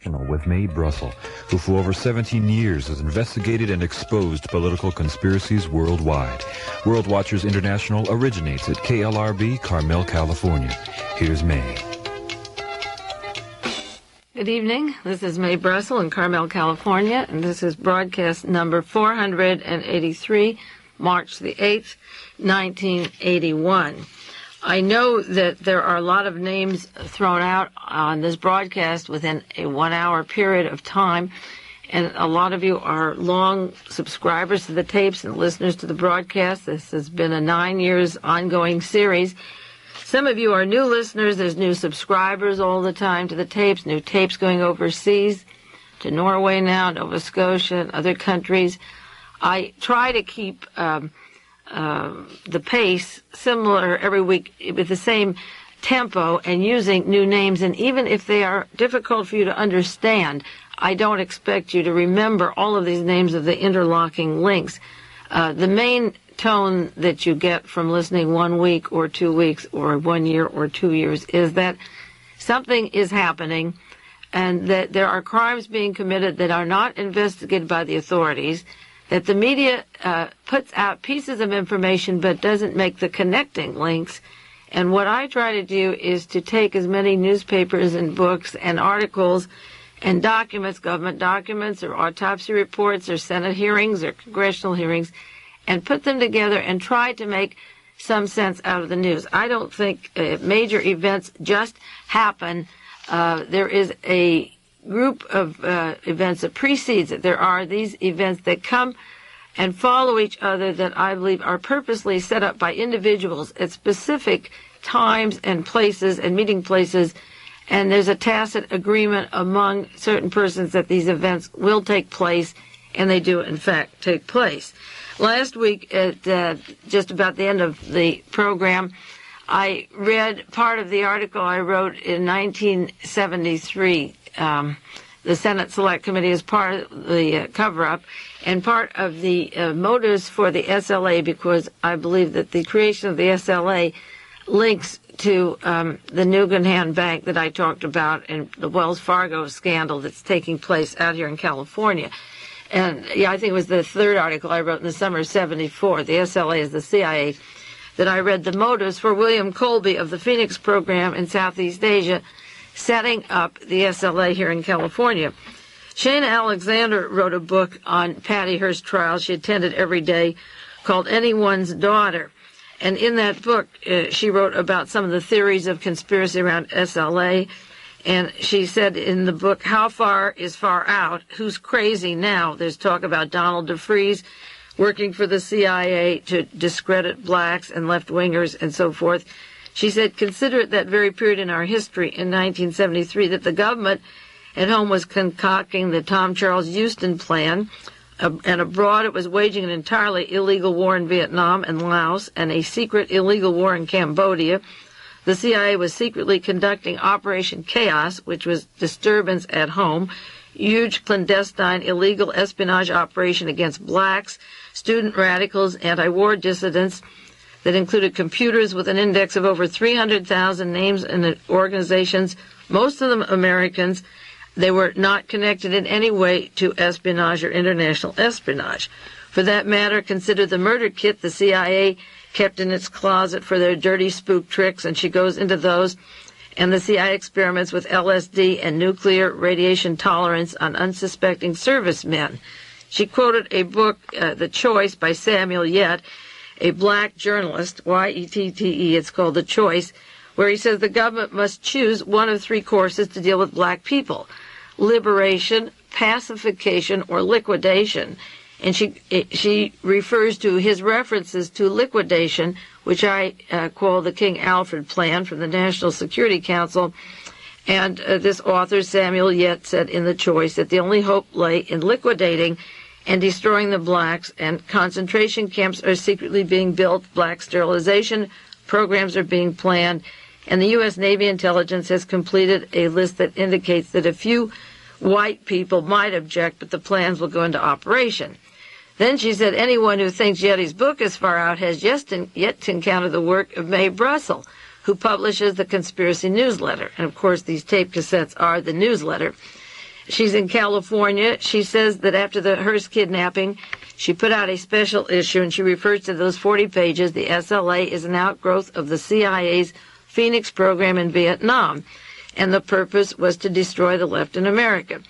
with Mae Brussell, who for over 17 years has investigated and exposed political conspiracies worldwide. World Watchers International originates at KLRB, Carmel, California. Here's Mae. Good evening. This is Mae Brussell in Carmel, California, and this is broadcast number 483, March the 8th, 1981. I know that there are a lot of names thrown out on this broadcast within a 1 hour period of time, and a lot of you are long subscribers to the tapes and listeners to the broadcast. This has been a 9 years ongoing series. Some of you are new listeners. There's new subscribers all the time to the tapes, new tapes going overseas to Norway now, Nova Scotia, and other countries. I try to keep the pace similar every week with the same tempo and using new names, and even if they are difficult for you to understand, I don't expect you to remember all of these names of the interlocking links. The main tone that you get from listening 1 week or 2 weeks or 1 year or 2 years is that something is happening and that there are crimes being committed that are not investigated by the authorities, that the media puts out pieces of information but doesn't make the connecting links. And what I try to do is to take as many newspapers and books and articles and documents, government documents or autopsy reports or Senate hearings or congressional hearings, and put them together and try to make some sense out of the news. I don't think major events just happen. There is a group of events that precedes it. There are these events that come and follow each other that I believe are purposely set up by individuals at specific times and places and meeting places, and there's a tacit agreement among certain persons that these events will take place, and they do in fact take place. Last week, at just about the end of the program, I read part of the article I wrote in 1973. The Senate Select Committee is part of the cover-up and part of the motives for the SLA, because I believe that the creation of the SLA links to the Nugan Bank that I talked about and the Wells Fargo scandal that's taking place out here in California. And yeah, I think it was the third article I wrote in the summer of '74. The SLA is the CIA. That I read the motives for William Colby of the Phoenix program in Southeast Asia, setting up the SLA here in California. Shana Alexander wrote a book on Patty Hearst's trial she attended every day called Anyone's Daughter. And in that book, she wrote about some of the theories of conspiracy around SLA. And she said in the book, how far is far out? Who's crazy now? There's talk about Donald DeFreeze working for the CIA to discredit blacks and left-wingers and so forth. She said, consider it that very period in our history in 1973 that the government at home was concocting the Tom Charles Houston plan, and abroad it was waging an entirely illegal war in Vietnam and Laos and a secret illegal war in Cambodia. The CIA was secretly conducting Operation Chaos, which was disturbance at home, huge clandestine illegal espionage operation against blacks, student radicals, anti-war dissidents, that included computers with an index of over 300,000 names and organizations, most of them Americans. They were not connected in any way to espionage or international espionage. For that matter, consider the murder kit the CIA kept in its closet for their dirty spook tricks, and she goes into those, and the CIA experiments with LSD and nuclear radiation tolerance on unsuspecting servicemen. She quoted a book, The Choice, by Samuel Yette, a black journalist, Y-E-T-T-E, it's called The Choice, where he says the government must choose one of three courses to deal with black people: liberation, pacification, or liquidation. And she refers to his references to liquidation, which I call the King Alfred Plan from the National Security Council. And this author, Samuel Yette, said in The Choice that the only hope lay in liquidating and destroying the blacks, and concentration camps are secretly being built, black sterilization programs are being planned, and the U.S. Navy intelligence has completed a list that indicates that a few white people might object, but the plans will go into operation. Then she said anyone who thinks Yette's book is far out has yet to encounter the work of Mae Brussell, who publishes the Conspiracy Newsletter. And, of course, these tape cassettes are the newsletter. She's in California. She says that after the Hearst kidnapping, she put out a special issue, and she refers to those 40 pages. The SLA is an outgrowth of the CIA's Phoenix program in Vietnam, and the purpose was to destroy the left in America.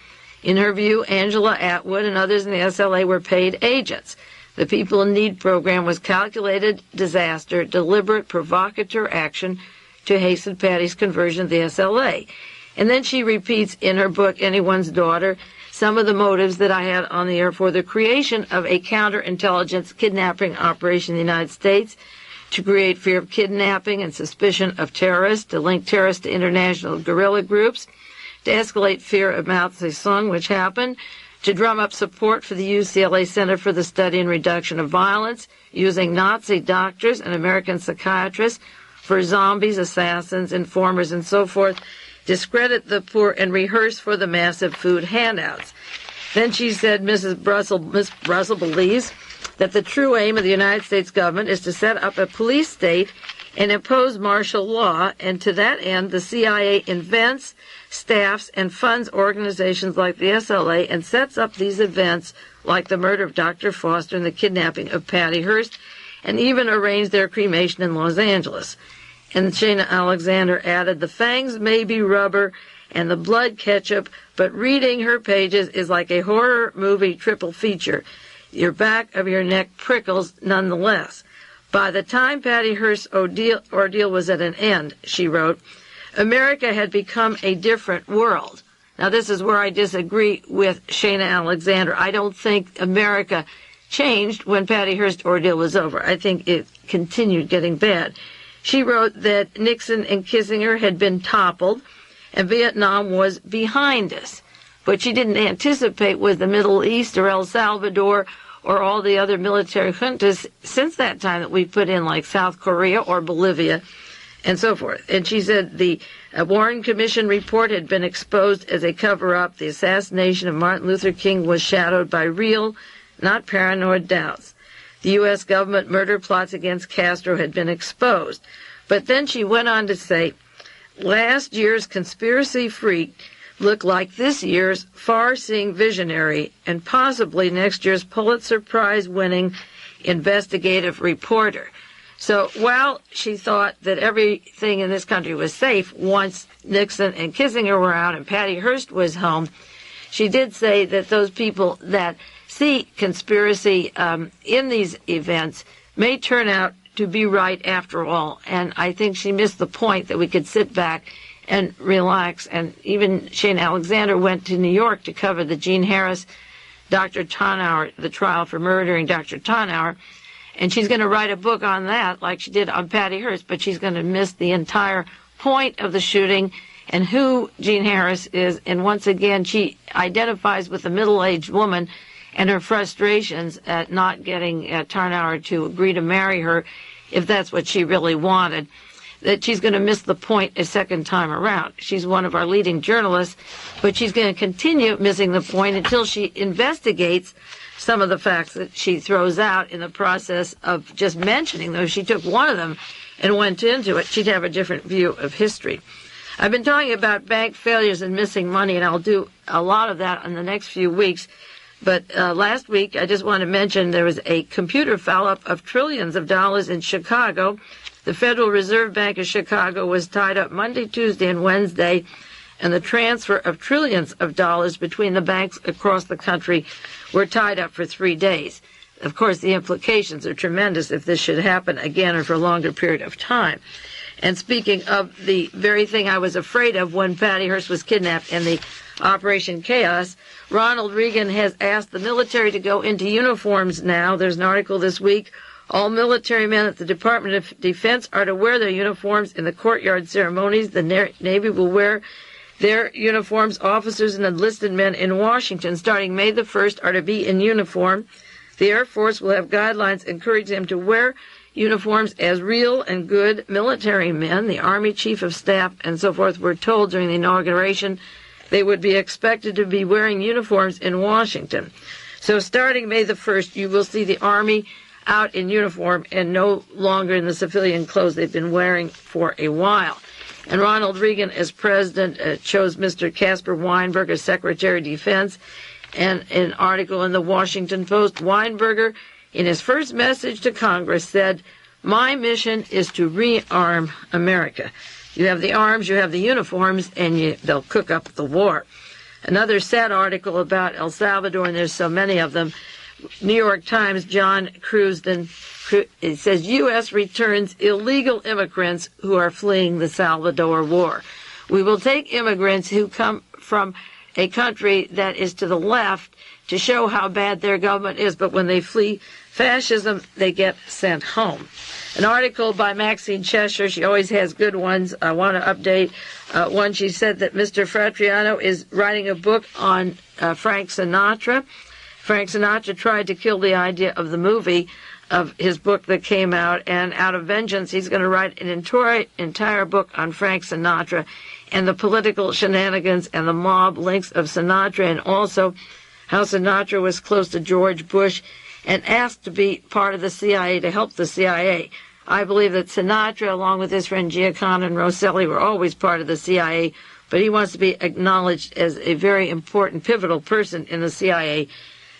In her view, Angela Atwood and others in the SLA were paid agents. The People in Need program was calculated disaster, deliberate provocateur action to hasten Patty's conversion to the SLA. And then she repeats in her book, Anyone's Daughter, some of the motives that I had on the air for the creation of a counterintelligence kidnapping operation in the United States, to create fear of kidnapping and suspicion of terrorists, to link terrorists to international guerrilla groups, to escalate fear of Mao Zedong, which happened, to drum up support for the UCLA Center for the Study and Reduction of Violence, using Nazi doctors and American psychiatrists for zombies, assassins, informers, and so forth, discredit the poor, and rehearse for the massive food handouts. Then she said Miss Brussell believes that the true aim of the United States government is to set up a police state and impose martial law, and to that end, the CIA invents, staffs, and funds organizations like the SLA and sets up these events like the murder of Dr. Foster and the kidnapping of Patty Hearst, and even arranged their cremation in Los Angeles. And Shana Alexander added, the fangs may be rubber and the blood ketchup, but reading her pages is like a horror movie triple feature. Your back of your neck prickles nonetheless. By the time Patty Hearst's ordeal was at an end, she wrote, America had become a different world. Now, this is where I disagree with Shana Alexander. I don't think America changed when Patty Hearst's ordeal was over. I think it continued getting bad. She wrote that Nixon and Kissinger had been toppled and Vietnam was behind us. What she didn't anticipate was the Middle East or El Salvador or all the other military juntas since that time that we put in, like South Korea or Bolivia and so forth. And she said the Warren Commission report had been exposed as a cover-up. The assassination of Martin Luther King was shadowed by real, not paranoid doubts. The U.S. government murder plots against Castro had been exposed. But then she went on to say, last year's conspiracy freak looked like this year's far-seeing visionary and possibly next year's Pulitzer Prize-winning investigative reporter. So while she thought that everything in this country was safe once Nixon and Kissinger were out and Patty Hearst was home, she did say that those people that see conspiracy in these events may turn out to be right after all. And I think she missed the point that we could sit back and relax. And even Shane Alexander went to New York to cover the Jean Harris, Dr. Tannauer, the trial for murdering Dr. Tannauer. And she's going to write a book on that like she did on Patty Hearst, but she's going to miss the entire point of the shooting and who Jean Harris is. And once again, she identifies with a middle-aged woman and her frustrations at not getting Tannauer to agree to marry her if that's what she really wanted, that she's going to miss the point a second time around. She's one of our leading journalists, but she's going to continue missing the point until she investigates some of the facts that she throws out in the process of just mentioning those. She took one of them and went into it. She'd have a different view of history. I've been talking about bank failures and missing money, and I'll do a lot of that in the next few weeks. But last week, I just want to mention there was a computer foul-up of trillions of dollars in Chicago. The Federal Reserve Bank of Chicago was tied up Monday, Tuesday, and Wednesday, and the transfer of trillions of dollars between the banks across the country were tied up for 3 days. Of course, the implications are tremendous if this should happen again or for a longer period of time. And speaking of the very thing I was afraid of when Patty Hearst was kidnapped and the Operation Chaos, Ronald Reagan has asked the military to go into uniforms now. There's an article this week. All military men at the Department of Defense are to wear their uniforms in the courtyard ceremonies. The Navy will wear their uniforms. Officers and enlisted men in Washington, starting May the 1st, are to be in uniform. The Air Force will have guidelines encouraging them to wear uniforms as real and good military men. The Army Chief of Staff and so forth were told during the inauguration they would be expected to be wearing uniforms in Washington. So starting May the 1st, you will see the Army out in uniform and no longer in the civilian clothes they've been wearing for a while. And Ronald Reagan, as president, chose Mr. Caspar Weinberger as Secretary of Defense. And an article in the Washington Post, Weinberger, in his first message to Congress, said, "My mission is to rearm America. You have the arms, you have the uniforms, and they'll cook up the war." Another sad article about El Salvador, and there's so many of them. New York Times, John Cruzden, it says, U.S. returns illegal immigrants who are fleeing the Salvador war. We will take immigrants who come from a country that is to the left to show how bad their government is, but when they flee fascism, they get sent home. An article by Maxine Cheshire, she always has good ones. I want to update one. She said that Mr. Fratriano is writing a book on Frank Sinatra. Frank Sinatra tried to kill the idea of the movie of his book that came out, and out of vengeance, he's going to write an entire book on Frank Sinatra and the political shenanigans and the mob links of Sinatra, and also how Sinatra was close to George Bush and asked to be part of the CIA to help the CIA. I believe that Sinatra, along with his friend Giacomo and Rosselli, were always part of the CIA, but he wants to be acknowledged as a very important, pivotal person in the CIA.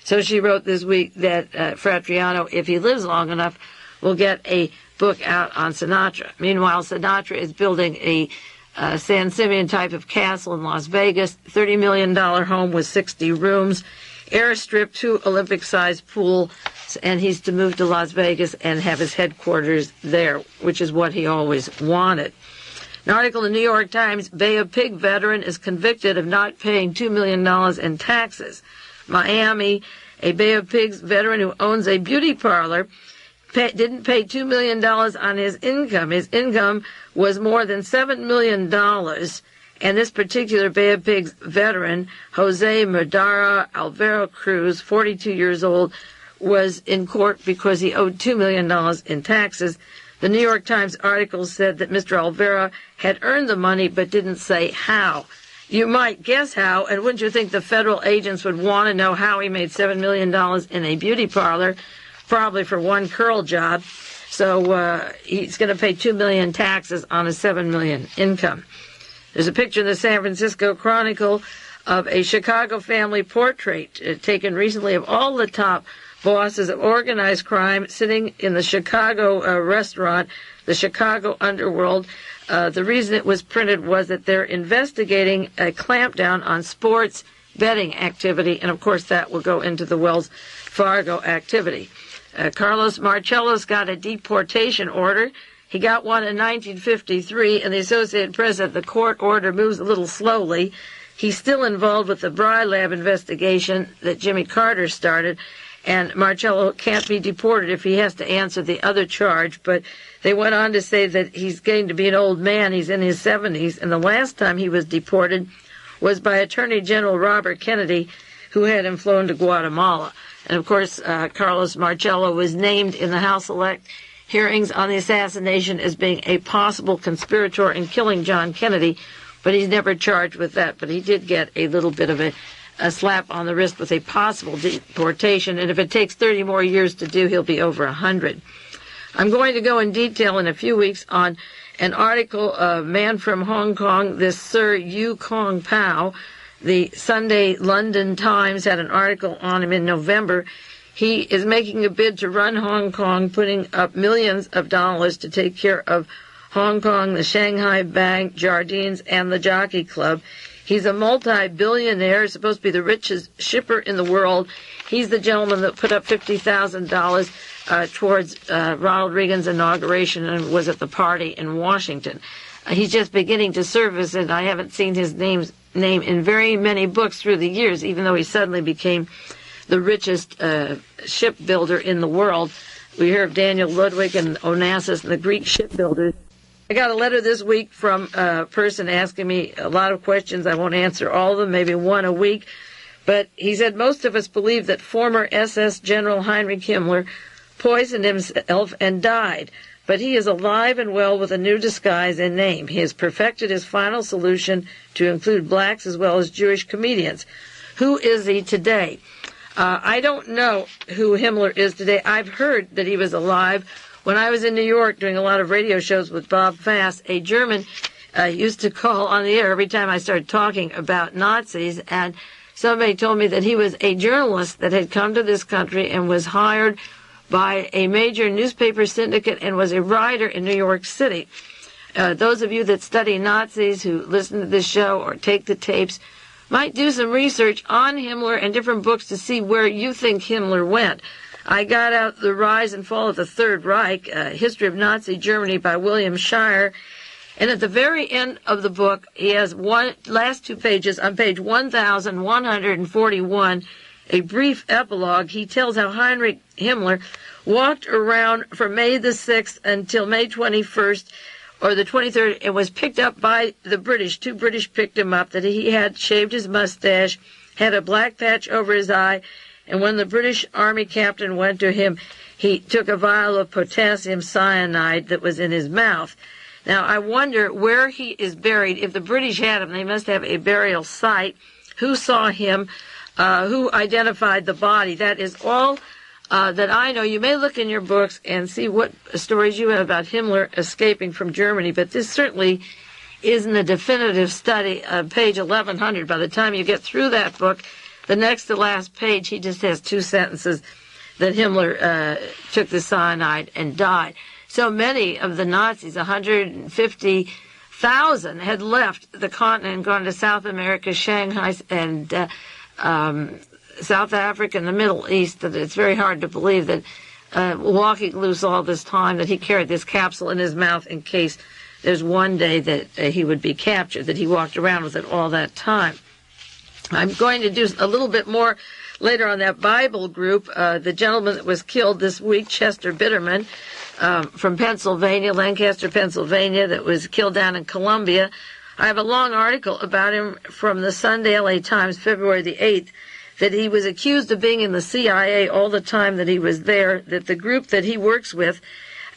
So she wrote this week that Fratriano, if he lives long enough, will get a book out on Sinatra. Meanwhile, Sinatra is building a San Simeon type of castle in Las Vegas, $30 million home with 60 rooms, airstrip, 2 Olympic-sized pools, and he's to move to Las Vegas and have his headquarters there, which is what he always wanted. An article in the New York Times, Bay of Pig veteran is convicted of not paying $2 million in taxes. Miami, a Bay of Pigs veteran who owns a beauty parlor didn't pay $2 million on his income. His income was more than $7 million. And this particular Bay of Pigs veteran, Jose Madara Alvaro Cruz, 42 years old, was in court because he owed $2 million in taxes. The New York Times article said that Mr. Alvaro had earned the money but didn't say how. You might guess how, and wouldn't you think the federal agents would want to know how he made $7 million in a beauty parlor, probably for one curl job. So he's going to pay $2 million taxes on a $7 million income. There's a picture in the San Francisco Chronicle of a Chicago family portrait taken recently of all the top bosses of organized crime sitting in the Chicago restaurant, the Chicago Underworld. The reason it was printed was that they're investigating a clampdown on sports betting activity, and of course that will go into the Wells Fargo activity. Carlos Marcello's got a deportation order. He got one in 1953, and the Associated Press said the court order moves a little slowly. He's still involved with the Bry Lab investigation that Jimmy Carter started, and Marcello can't be deported if he has to answer the other charge. But they went on to say that he's getting to be an old man. He's in his 70s, and the last time he was deported was by Attorney General Robert Kennedy, who had him flown to Guatemala. And, of course, Carlos Marcello was named in the House Select hearings on the assassination as being a possible conspirator in killing John Kennedy, but he's never charged with that. But he did get a little bit of a slap on the wrist with a possible deportation, and if it takes 30 more years to do, he'll be over 100. I'm going to go in detail in a few weeks on an article, a man from Hong Kong, this Sir Yu Kong Pao. The Sunday London Times had an article on him in November. He is making a bid to run Hong Kong, putting up millions of dollars to take care of Hong Kong, the Shanghai Bank, Jardines, and the Jockey Club. He's a multi-billionaire, supposed to be the richest shipper in the world. He's the gentleman that put up $50,000 towards Ronald Reagan's inauguration and was at the party in Washington. He's just beginning to surface, and I haven't seen his name in very many books through the years, even though he suddenly became the richest shipbuilder in the world. We hear of Daniel Ludwig and Onassis and the Greek shipbuilders. I got a letter this week from a person asking me a lot of questions. I won't answer all of them, maybe one a week. But he said, most of us believe that former SS General Heinrich Himmler poisoned himself and died. But he is alive and well with a new disguise and name. He has perfected his final solution to include blacks as well as Jewish comedians. Who is he today? I don't know who Himmler is today. I've heard that he was alive. When I was in New York doing a lot of radio shows with Bob Fass, a German used to call on the air every time I started talking about Nazis, and somebody told me that he was a journalist that had come to this country and was hired by a major newspaper syndicate and was a writer in New York City. Those of you that study Nazis who listen to this show or take the tapes might do some research on Himmler and different books to see where you think Himmler went. I got out The Rise and Fall of the Third Reich, History of Nazi Germany by William Shire, and at the very end of the book, he has last two pages, on page 1141, a brief epilogue. He tells how Heinrich Himmler walked around from May the 6th until May 21st, or the 23rd, and was picked up by the British. Two British picked him up, that he had shaved his mustache, had a black patch over his eye, and when the British Army captain went to him, he took a vial of potassium cyanide that was in his mouth. Now, I wonder where he is buried. If the British had him, they must have a burial site. Who saw him? Who identified the body? That is all that I know. You may look in your books and see what stories you have about Himmler escaping from Germany, but this certainly isn't a definitive study. Page 1100, by the time you get through that book, the next to last page, he just has two sentences that Himmler took the cyanide and died. So many of the Nazis, 150,000, had left the continent and gone to South America, Shanghai, and South Africa and the Middle East, that it's very hard to believe that walking loose all this time, that he carried this capsule in his mouth in case there's one day that he would be captured, that he walked around with it all that time. I'm going to do a little bit more later on that Bible group. The gentleman that was killed this week, Chester Bitterman, from Pennsylvania, Lancaster, Pennsylvania, that was killed down in Columbia. I have a long article about him from the Sunday LA Times, February the 8th, that he was accused of being in the CIA all the time that he was there, that the group that he works with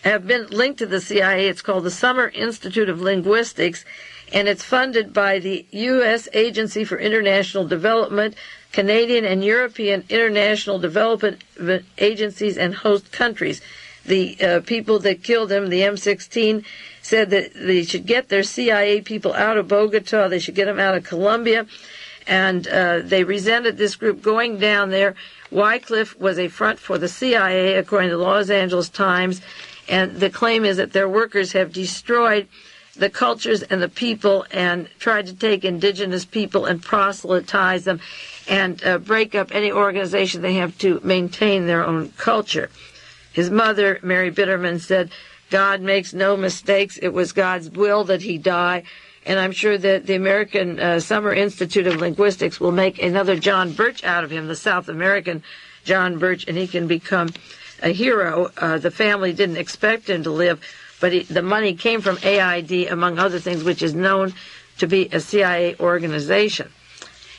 have been linked to the CIA. It's called the Summer Institute of Linguistics, and it's funded by the U.S. Agency for International Development, Canadian and European International Development Agencies, and host countries. The people that killed him, the M16, said that they should get their CIA people out of Bogota. They should get them out of Colombia. And they resented this group going down there. Wycliffe was a front for the CIA, according to the Los Angeles Times. And the claim is that their workers have destroyed the cultures and the people and tried to take indigenous people and proselytize them and break up any organization they have to maintain their own culture. His mother, Mary Bitterman, said, God makes no mistakes. It was God's will that he die. And I'm sure that the American Summer Institute of Linguistics will make another John Birch out of him, the South American John Birch, and he can become a hero. The family didn't expect him to live, but the money came from AID, among other things, which is known to be a CIA organization.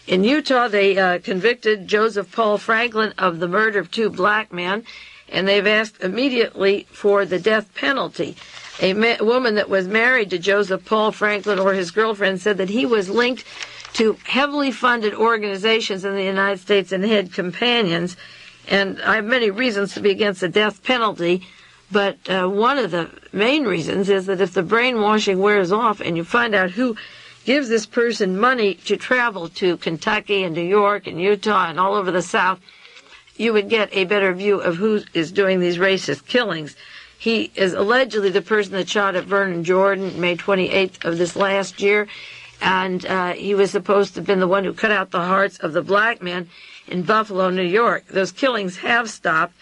In Utah, they convicted Joseph Paul Franklin of the murder of two black men, and they've asked immediately for the death penalty. A woman that was married to Joseph Paul Franklin, or his girlfriend, said that he was linked to heavily funded organizations in the United States and had companions. And I have many reasons to be against the death penalty, but one of the main reasons is that if the brainwashing wears off and you find out who gives this person money to travel to Kentucky and New York and Utah and all over the South, you would get a better view of who is doing these racist killings. He is allegedly the person that shot at Vernon Jordan May 28th of this last year, and he was supposed to have been the one who cut out the hearts of the black men in Buffalo, New York. Those killings have stopped,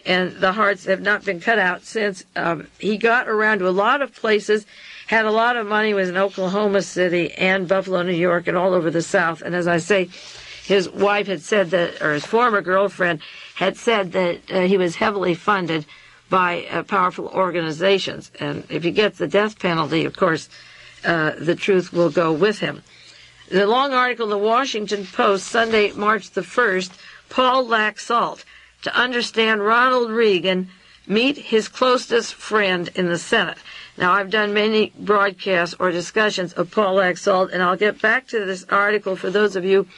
and the hearts have not been cut out since. He got around to a lot of places, had a lot of money, was in Oklahoma City and Buffalo, New York, and all over the South. And as I say, his wife had said that, or his former girlfriend had said that he was heavily funded by powerful organizations. And if he gets the death penalty, of course, the truth will go with him. The long article in the Washington Post, Sunday, March the 1st, Paul Laxalt, to understand Ronald Reagan, meet his closest friend in the Senate. Now, I've done many broadcasts or discussions of Paul Laxalt, and I'll get back to this article for those of you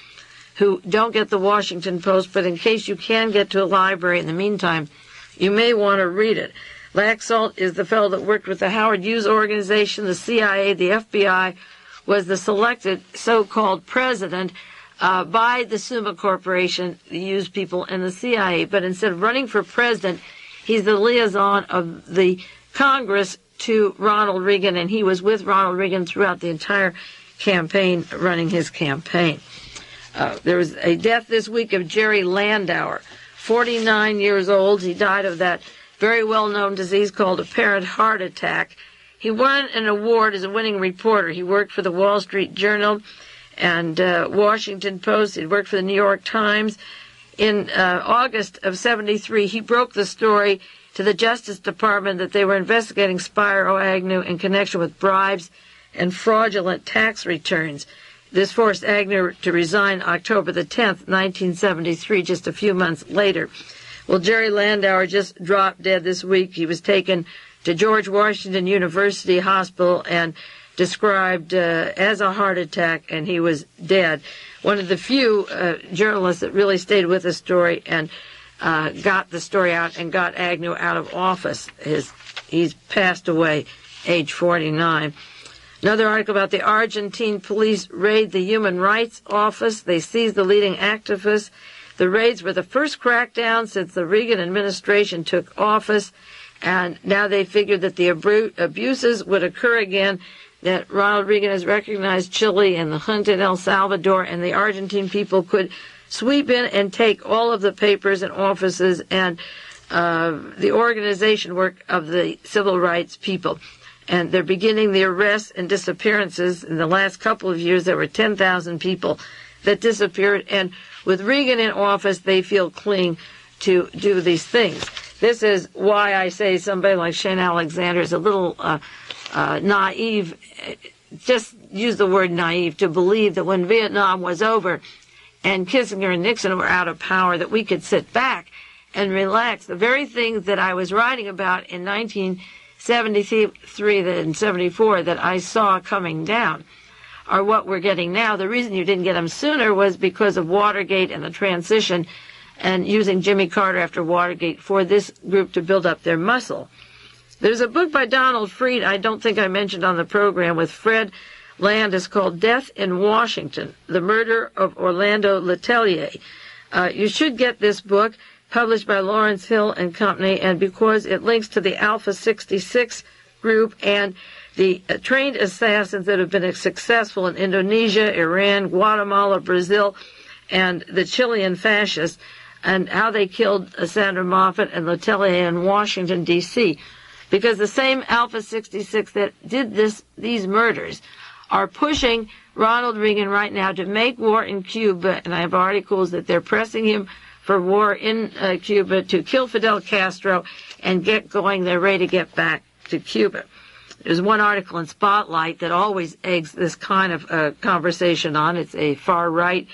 who don't get the Washington Post, but in case you can get to a library in the meantime, you may want to read it. Laxalt is the fellow that worked with the Howard Hughes organization, the CIA, the FBI, was the selected so-called president by the Summa Corporation, the Hughes people, and the CIA. But instead of running for president, he's the liaison of the Congress to Ronald Reagan, and he was with Ronald Reagan throughout the entire campaign, running his campaign. There was a death this week of Jerry Landauer, 49 years old. He died of that very well-known disease called apparent heart attack. He won an award as a winning reporter. He worked for the Wall Street Journal and Washington Post. He worked for the New York Times. In August of '73, he broke the story to the Justice Department that they were investigating Spiro Agnew in connection with bribes and fraudulent tax returns. This forced Agnew to resign October the 10th, 1973, just a few months later. Well, Jerry Landauer just dropped dead this week. He was taken to George Washington University Hospital and described as a heart attack, and he was dead. One of the few journalists that really stayed with the story and got the story out and got Agnew out of office. He's passed away, age 49. Another article about the Argentine police raid the Human Rights Office. They seized the leading activists. The raids were the first crackdown since the Reagan administration took office, and now they figured that the abuses would occur again, that Ronald Reagan has recognized Chile and the junta in El Salvador, and the Argentine people could sweep in and take all of the papers and offices and the organization work of the civil rights people. And they're beginning the arrests and disappearances. In the last couple of years, there were 10,000 people that disappeared, and with Reagan in office, they feel clean to do these things. This is why I say somebody like Shane Alexander is a little naive, just use the word naive, to believe that when Vietnam was over and Kissinger and Nixon were out of power, that we could sit back and relax. The very things that I was writing about in 1973 and 74 that I saw coming down are what we're getting now. The reason you didn't get them sooner was because of Watergate and the transition and using Jimmy Carter after Watergate for this group to build up their muscle. There's a book by Donald Freed I don't think I mentioned on the program with Fred Landis called Death in Washington, The Murder of Orlando Letelier. You should get this book, published by Lawrence Hill and Company, and because it links to the Alpha 66 group and the trained assassins that have been successful in Indonesia, Iran, Guatemala, Brazil, and the Chilean fascists, and how they killed Sandra Moffat and Letelier in Washington, D.C. Because the same Alpha 66 that did these murders are pushing Ronald Reagan right now to make war in Cuba, and I have articles that they're pressing him for war in Cuba to kill Fidel Castro and get going. They're ready to get back to Cuba. There's one article in Spotlight that always eggs this kind of conversation on. It's a far-right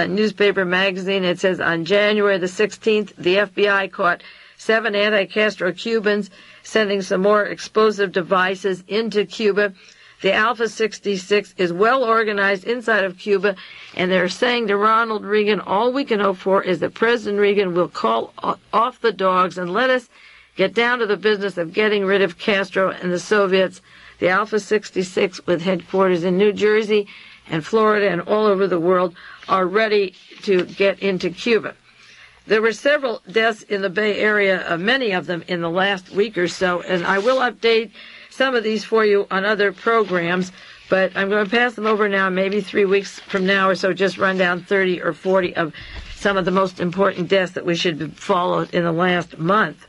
newspaper magazine. It says, on January the 16th, the FBI caught 7 anti-Castro Cubans sending some more explosive devices into Cuba. The Alpha 66 is well organized inside of Cuba, and they're saying to Ronald Reagan, all we can hope for is that President Reagan will call off the dogs and let us get down to the business of getting rid of Castro and the Soviets. The Alpha 66, with headquarters in New Jersey and Florida and all over the world, are ready to get into Cuba. There were several deaths in the Bay Area, many of them in the last week or so, and I will update some of these for you on other programs, but I'm going to pass them over now, maybe 3 weeks from now or so, just run down 30 or 40 of some of the most important deaths that we should have followed in the last month.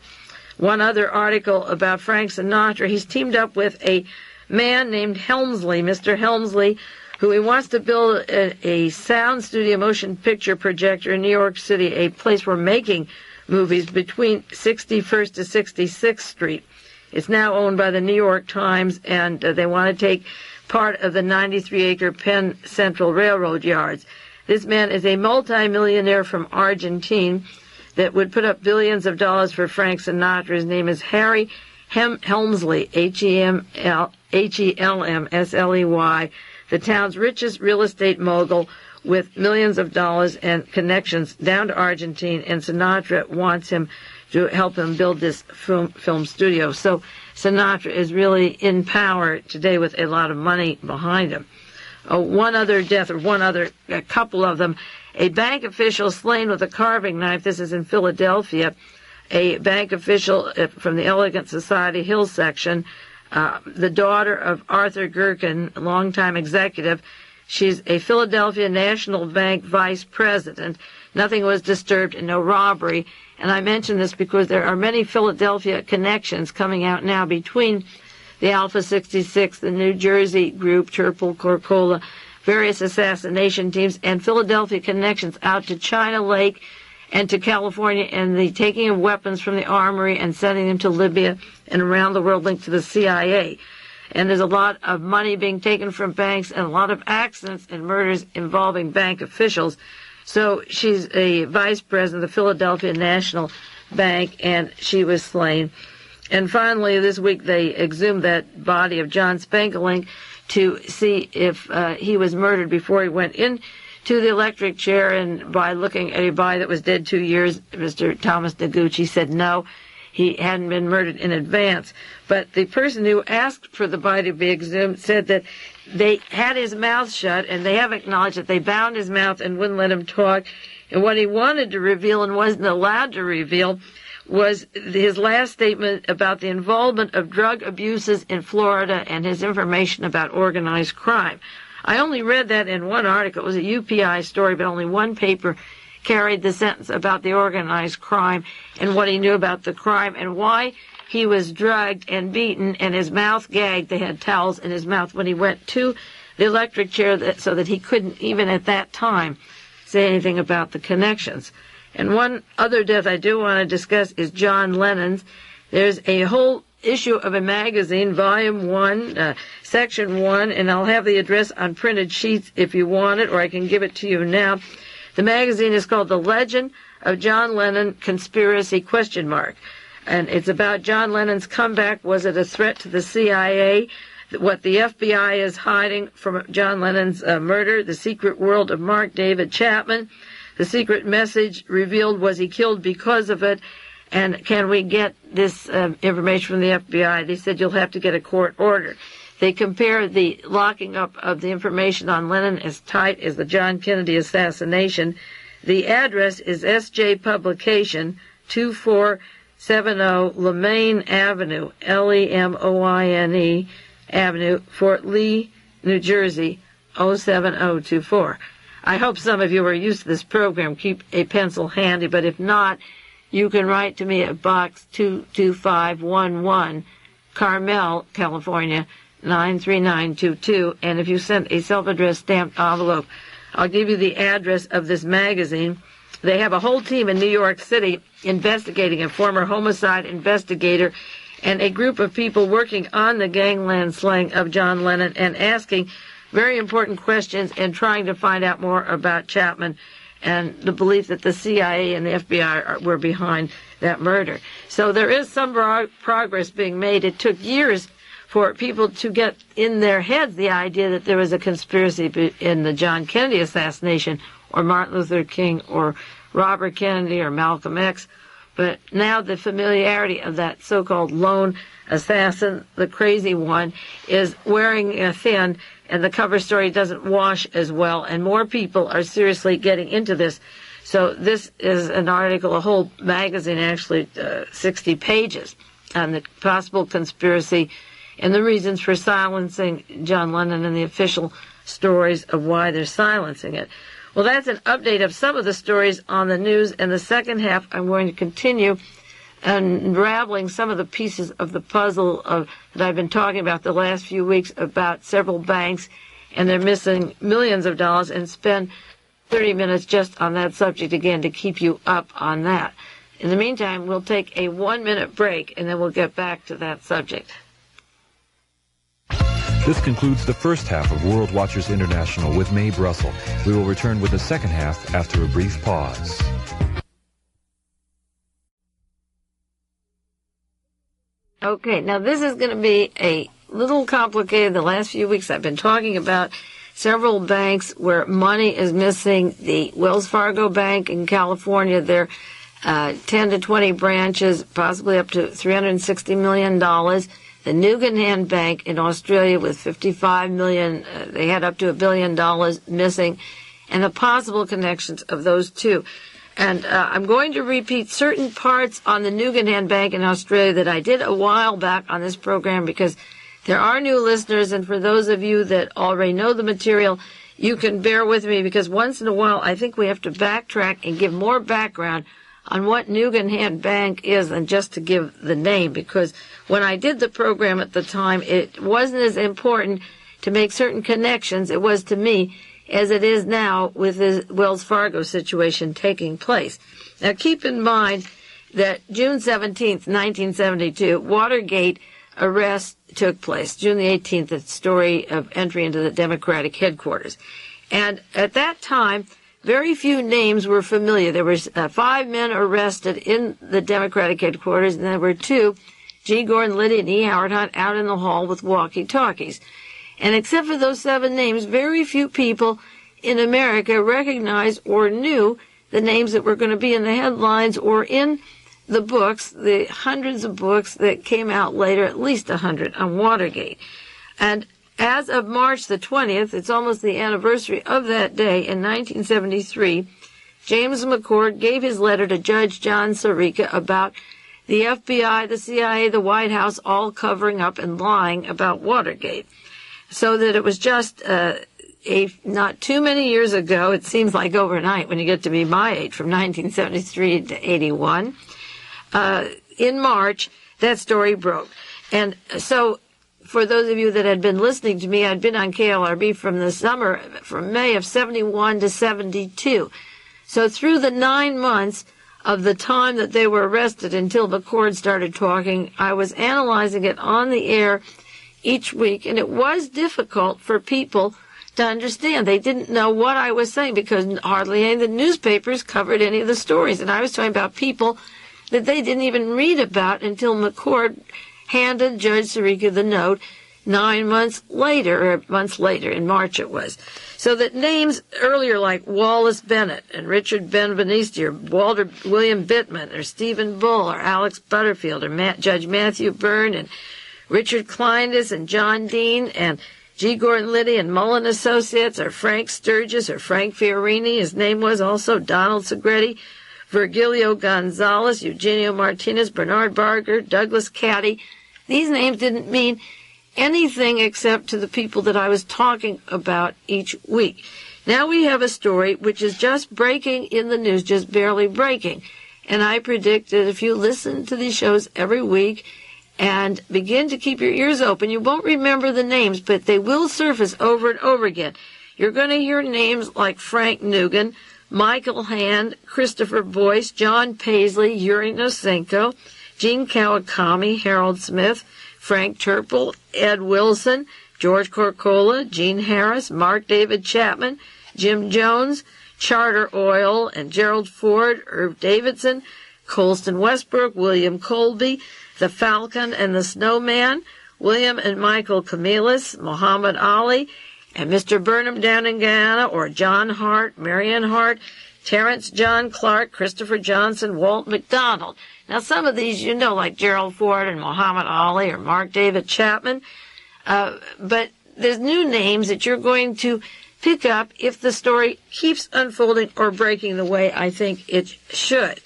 One other article about Frank Sinatra. He's teamed up with a man named Helmsley, Mr. Helmsley, who he wants to build a sound studio motion picture projector in New York City, a place for making movies between 61st to 66th Street. It's now owned by the New York Times, and they want to take part of the 93-acre Penn Central Railroad yards. This man is a multimillionaire from Argentina that would put up billions of dollars for Frank Sinatra. His name is Harry Helmsley, Helmsley, the town's richest real estate mogul, with millions of dollars and connections down to Argentina, and Sinatra wants him to help him build this film studio. So Sinatra is really in power today with a lot of money behind him. One other death, or a couple of them. A bank official slain with a carving knife. This is in Philadelphia. A bank official from the Elegant Society Hill section, the daughter of Arthur Gherkin, a longtime executive. She's a Philadelphia National Bank vice president. Nothing was disturbed and no robbery. And I mention this because there are many Philadelphia connections coming out now between the Alpha 66, the New Jersey group, Turple, Corcola, various assassination teams, and Philadelphia connections out to China Lake and to California, and the taking of weapons from the armory and sending them to Libya and around the world linked to the CIA. And there's a lot of money being taken from banks and a lot of accidents and murders involving bank officials. So she's a vice president of the Philadelphia National Bank, and she was slain. And finally, this week they exhumed that body of John Spankelink to see if he was murdered before he went into the electric chair. And by looking at a body that was dead 2 years, Mr. Thomas Noguchi said no, he hadn't been murdered in advance. But the person who asked for the body to be exhumed said that they had his mouth shut, and they have acknowledged that they bound his mouth and wouldn't let him talk. And what he wanted to reveal and wasn't allowed to reveal was his last statement about the involvement of drug abuses in Florida and his information about organized crime. I only read that in one article. It was a UPI story, but only one paper carried the sentence about the organized crime and what he knew about the crime and why he was drugged and beaten and his mouth gagged. They had towels in his mouth when he went to the electric chair so that he couldn't, even at that time, say anything about the connections. And one other death I do want to discuss is John Lennon's. There's a whole issue of a magazine, Volume 1, Section 1, and I'll have the address on printed sheets if you want it, or I can give it to you now. The magazine is called The Legend of John Lennon Conspiracy ? And it's about John Lennon's comeback. Was it a threat to the CIA? What the FBI is hiding from John Lennon's murder? The secret world of Mark David Chapman? The secret message revealed, was he killed because of it? And can we get this information from the FBI? They said you'll have to get a court order. They compare the locking up of the information on Lennon as tight as the John Kennedy assassination. The address is SJ Publication, 2470 Lemaine Avenue, Lemoine Avenue, Fort Lee, New Jersey, 07024. I hope some of you are used to this program. Keep a pencil handy, but if not, you can write to me at Box 22511, Carmel, California, 93922. And if you send a self-addressed stamped envelope, I'll give you the address of this magazine. They have a whole team in New York City investigating, a former homicide investigator and a group of people working on the gangland slaying of John Lennon and asking very important questions and trying to find out more about Chapman and the belief that the CIA and the FBI were behind that murder. So there is some progress being made. It took years for people to get in their heads the idea that there was a conspiracy in the John Kennedy assassination or Martin Luther King or Robert Kennedy or Malcolm X. But now the familiarity of that so-called lone assassin, the crazy one, is wearing thin, and the cover story doesn't wash as well, and more people are seriously getting into this. So this is an article, a whole magazine, actually 60 pages, on the possible conspiracy and the reasons for silencing John Lennon and the official stories of why they're silencing it. Well, that's an update of some of the stories on the news. In the second half, I'm going to continue unraveling some of the pieces of the puzzle that I've been talking about the last few weeks about several banks, and they're missing millions of dollars, and spend 30 minutes just on that subject again to keep you up on that. In the meantime, we'll take a 1-minute break, and then we'll get back to that subject. This concludes the first half of World Watchers International with Mae Brussell. We will return with the second half after a brief pause. Okay, now this is going to be a little complicated. The last few weeks I've been talking about several banks where money is missing. The Wells Fargo Bank in California, their 10 to 20 branches, possibly up to $360 million. The Nugan Bank in Australia with $55 million, they had up to $1 billion missing, and the possible connections of those two. And I'm going to repeat certain parts on the Nugan Bank in Australia that I did a while back on this program because there are new listeners, and for those of you that already know the material, you can bear with me because once in a while I think we have to backtrack and give more background on what Nugan Bank is than just to give the name, because when I did the program at the time, it wasn't as important to make certain connections, it was to me, as it is now with the Wells Fargo situation taking place. Now keep in mind that June 17th, 1972, Watergate arrest took place. June the 18th, the story of entry into the Democratic headquarters. And at that time, very few names were familiar. There were 5 men arrested in the Democratic headquarters, and there were 2, G. Gordon Liddy and E. Howard Hunt, out in the hall with walkie-talkies. And except for those 7 names, very few people in America recognized or knew the names that were going to be in the headlines or in the books, the hundreds of books that came out later, at least 100, on Watergate. And as of March the 20th, it's almost the anniversary of that day, in 1973, James McCord gave his letter to Judge John Sirica about the FBI, the CIA, the White House, all covering up and lying about Watergate. So that it was just not too many years ago, it seems like overnight when you get to be my age, from 1973 to 81, in March, that story broke. And so for those of you that had been listening to me, I'd been on KLRB from the summer, from May of 71 to 72. So through the 9 months of the time that they were arrested until McCord started talking, I was analyzing it on the air each week, and it was difficult for people to understand. They didn't know what I was saying because hardly any of the newspapers covered any of the stories, and I was talking about people that they didn't even read about until McCord handed Judge Sirica the note 9 months later, or months later, in March it was. So that names earlier like Wallace Bennett and Richard Benveniste or Walter William Bitterman or Stephen Bull or Alex Butterfield or Judge Matthew Byrne and Richard Kleindes and John Dean and G. Gordon Liddy and Mullen Associates or Frank Sturgis or Frank Fiorini, his name was also Donald Segretti, Virgilio Gonzalez, Eugenio Martinez, Bernard Barger, Douglas Caddy. These names didn't mean anything except to the people that I was talking about each week. Now we have a story which is just breaking in the news, just barely breaking. And I predict that if you listen to these shows every week and begin to keep your ears open, you won't remember the names, but they will surface over and over again. You're going to hear names like Frank Nugan, Michael Hand, Christopher Boyce, John Paisley, Yuri Nosenko, Gene Kawakami, Harold Smith, Frank Turple, Ed Wilson, George Corcola, Gene Harris, Mark David Chapman, Jim Jones, Charter Oil, and Gerald Ford, Irv Davidson, Colston Westbrook, William Colby, The Falcon and the Snowman, William and Michael Camillus, Muhammad Ali, and Mr. Burnham down in Guyana, or John Hart, Marion Hart, Terrence John Clark, Christopher Johnson, Walt McDonald. Now, some of these you know, like Gerald Ford and Muhammad Ali or Mark David Chapman, but there's new names that you're going to pick up if the story keeps unfolding or breaking the way I think it should.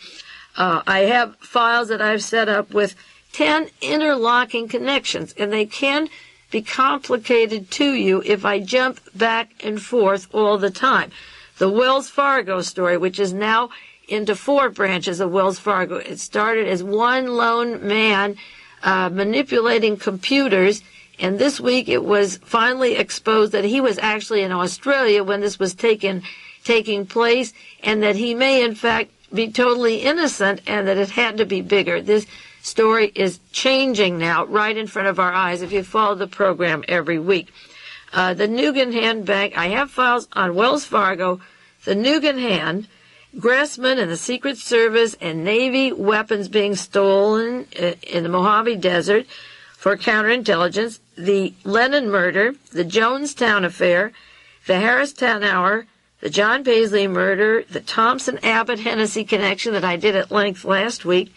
I have files that I've set up with 10 interlocking connections, and they can be complicated to you if I jump back and forth all the time. The Wells Fargo story, which is now into 4 branches of Wells Fargo. It started as one lone man manipulating computers, and this week it was finally exposed that he was actually in Australia when this was taking place, and that he may in fact be totally innocent, and that it had to be bigger. This story is changing now right in front of our eyes if you follow the program every week. The Nugan Bank, I have files on Wells Fargo, the Nugan, Gressman and the Secret Service and Navy weapons being stolen in the Mojave Desert for counterintelligence, the Lennon murder, the Jonestown affair, the Harristown Hour, the John Paisley murder, the Thompson-Abbott-Hennessy connection that I did at length last week,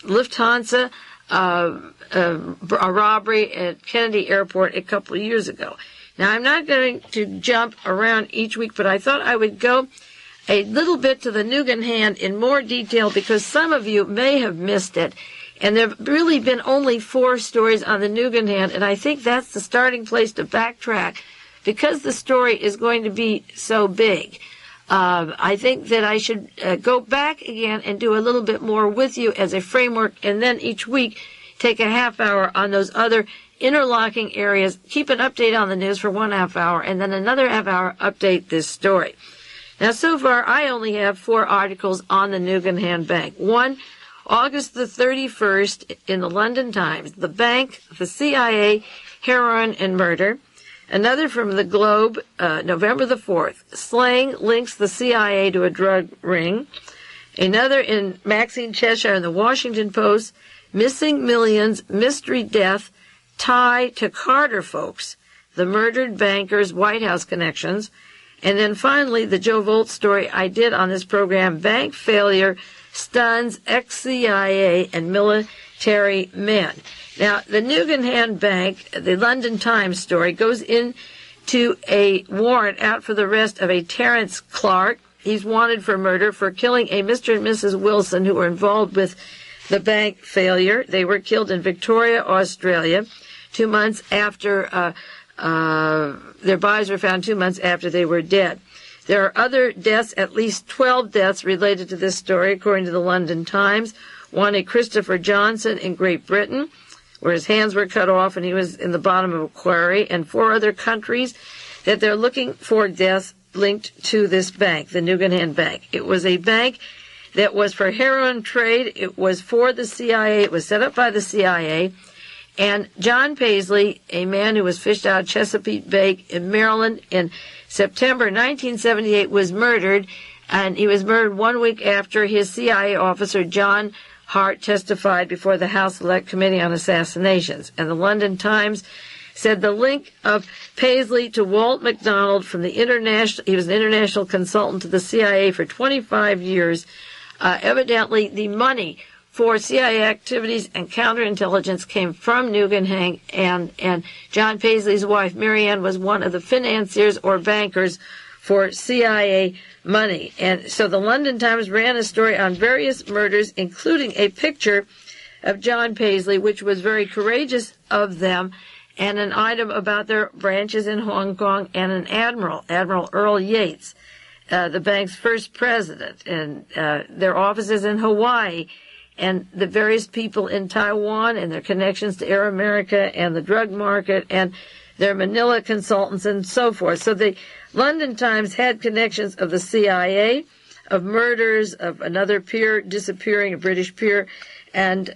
Lufthansa, a robbery at Kennedy Airport a couple of years ago. Now, I'm not going to jump around each week, but I thought I would go a little bit to the Nugan hand in more detail because some of you may have missed it. And there have really been only 4 stories on the Nugan hand, and I think that's the starting place to backtrack because the story is going to be so big. I think that I should go back again and do a little bit more with you as a framework, and then each week take a half hour on those other interlocking areas, keep an update on the news for 1 half hour, and then another half hour update this story. Now, so far, I only have 4 articles on the Nugan Hand Bank. One, August the 31st in the London Times, the bank, the CIA, heroin and murder. Another from the Globe, November the 4th, slang links the CIA to a drug ring. Another in Maxine Cheshire in the Washington Post, missing millions, mystery death, tie to Carter folks, the murdered bankers' White House connections. And then finally, the Joe Volt story I did on this program, bank failure stuns ex-CIA and military men. Now, the Nugan Hand Bank, the London Times story, goes into a warrant out for the arrest of a Terrence Clark. He's wanted for murder for killing a Mr. and Mrs. Wilson who were involved with the bank failure. They were killed in Victoria, Australia, 2 months after their bodies were found 2 months after they were dead. There are other deaths, at least 12 deaths related to this story, according to the London Times. One, a Christopher Johnson in Great Britain, where his hands were cut off and he was in the bottom of a quarry, and 4 other countries that they're looking for deaths linked to this bank, the Nugan Hand Bank. It was a bank that was for heroin trade. It was for the CIA. It was set up by the CIA. And John Paisley, a man who was fished out of Chesapeake Bay in Maryland in September 1978, was murdered. And he was murdered 1 week after his CIA officer, John Hart, testified before the House Select Committee on Assassinations. And the London Times said the link of Paisley to Walt McDonald from the international, he was an international consultant to the CIA for 25 years. Evidently, the money for CIA activities and counterintelligence came from Nugan Hand, and John Paisley's wife, Marianne, was one of the financiers or bankers for CIA money. And so the London Times ran a story on various murders, including a picture of John Paisley, which was very courageous of them, and an item about their branches in Hong Kong, and an admiral, Admiral Earl Yates, the bank's first president, and their offices in Hawaii, and the various people in Taiwan and their connections to Air America and the drug market and their Manila consultants and so forth. So the London Times had connections of the CIA, of murders, of another peer disappearing, a British peer, and